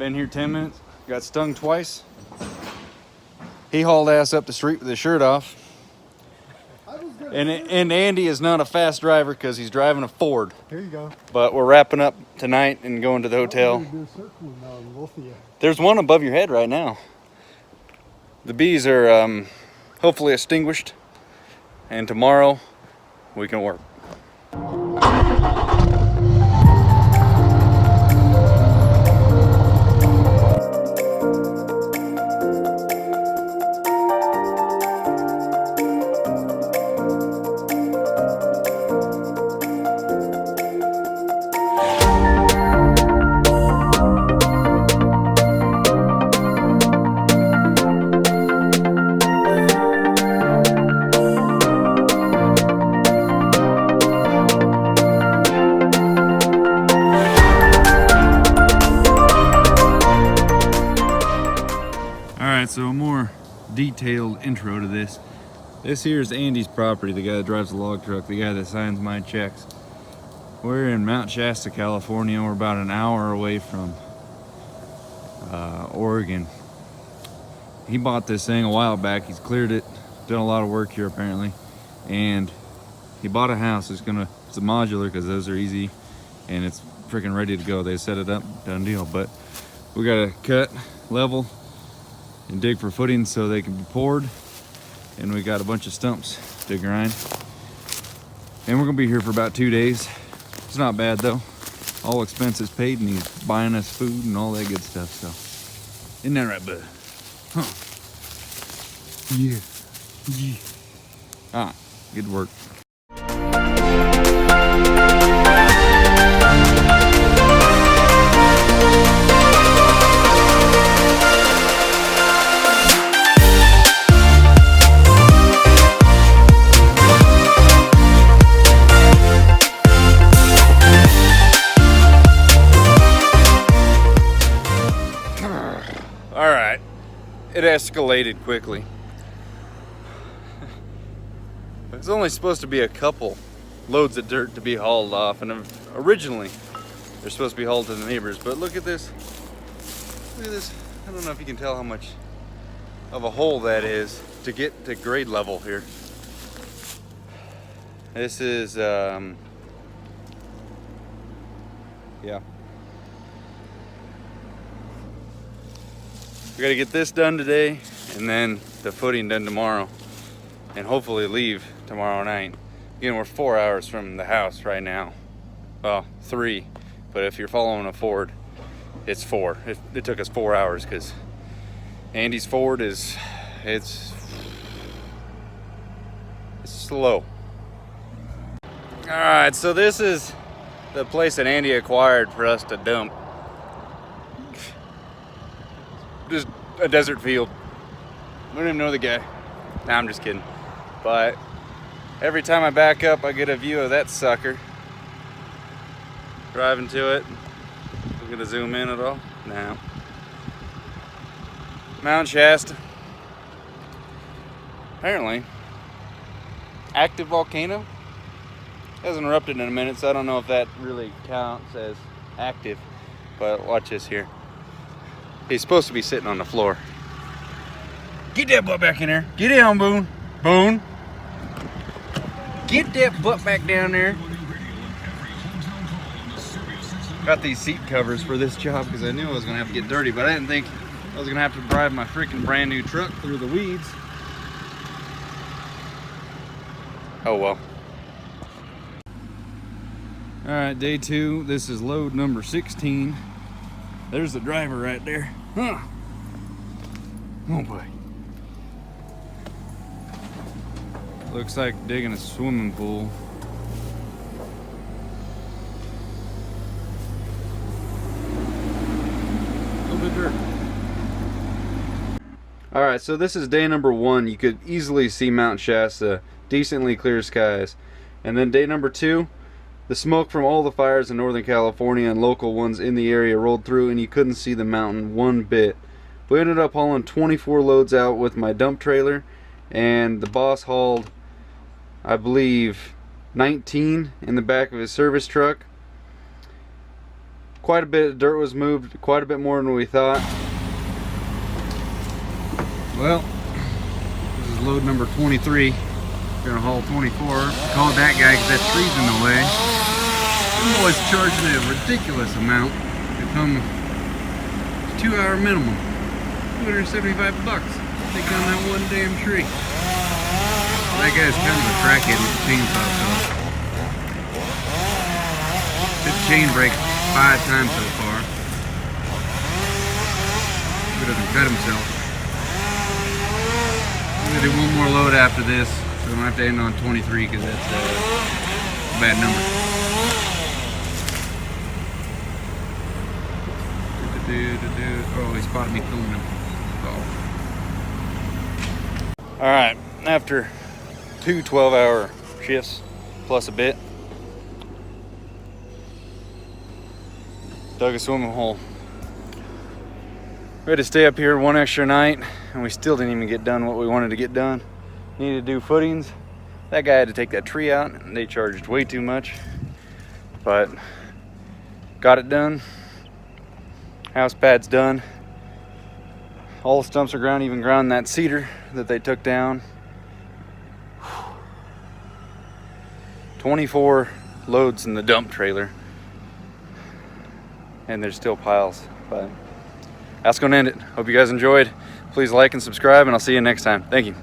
Been here 10 minutes. Got stung twice. He hauled ass up the street with his shirt off. And Andy is not a fast driver because he's driving a Ford. Here you go. But we're wrapping up tonight and going to the hotel. There's one above your head right now. The bees are hopefully extinguished, and tomorrow we can work. So a more detailed intro to this. This here is Andy's property, the guy that drives the log truck, the guy that signs my checks. We're in Mount Shasta, California. We're about an hour away from Oregon. He bought this thing a while back. He's cleared it, done a lot of work here apparently, and he bought a house. It's a modular because those are easy, and it's freaking ready to go. They set it up, done deal. But we got to cut, level, and dig for footings so they can be poured, and we got a bunch of stumps to grind, and we're gonna be here for about 2 days. It's not bad though, all expenses paid, and he's buying us food and all that good stuff. So isn't that right, bud? Huh? Yeah. Ah, good work. It escalated quickly. It's only supposed to be a couple loads of dirt to be hauled off, and originally they're supposed to be hauled to the neighbors. But look at this. Look at this. I don't know if you can tell how much of a hole that is to get to grade level here. This is yeah. We gotta get this done today, and then the footing done tomorrow, and hopefully leave tomorrow night. Again, we're 4 hours from the house right now. Well, 3, but if you're following a Ford, it's 4. It took us 4 hours because Andy's Ford it's slow. All right, so this is the place that Andy acquired for us to dump. Just a desert field. I don't even know the guy. Nah, I'm just kidding. But every time I back up, I get a view of that sucker. Driving to it. I'm gonna zoom in at all. Nah. Mount Shasta. Apparently, active volcano. Hasn't erupted in a minute, so I don't know if that really counts as active. But watch this here. He's supposed to be sitting on the floor. Get that butt back in there. Get down, Boone. Boone. Get that butt back down there. Got these seat covers for this job because I knew I was going to have to get dirty, but I didn't think I was going to have to drive my freaking brand new truck through the weeds. Oh well. All right, day 2. This is load number 16. There's the driver right there. Huh. Oh boy. Looks like digging a swimming pool. A little bit of dirt. Alright, so this is day number 1. You could easily see Mount Shasta, decently clear skies. And then day number 2, the smoke from all the fires in Northern California and local ones in the area rolled through, and you couldn't see the mountain one bit. We ended up hauling 24 loads out with my dump trailer, and the boss hauled, I believe, 19 in the back of his service truck. quite a bit of dirt was moved, quite a bit more than we thought. Well, this is load number 23. We're gonna haul 24. Called that guy because that tree's in the way. Them boys charging a ridiculous amount to come 2-hour minimum. $275 to take down that one damn tree. That guy's kind of a crackhead with the chainsaw, so hit the chain brake 5 times so far. He doesn't cut himself. I'm gonna do one more load after this, so we don't have to end on 23 because that's a bad number. Oh, he spotted me filming him. All right, after 2 12-hour shifts plus a bit, dug a swimming hole. We had to stay up here one extra night, and we still didn't even get done what we wanted to get done. Needed to do footings. That guy had to take that tree out, and they charged way too much, but got it done. House pad's done. All the stumps are ground, even ground that cedar that they took down. 24 loads in the dump trailer, and there's still piles, but that's gonna end it. Hope you guys enjoyed. Please like and subscribe, and I'll see you next time. Thank you.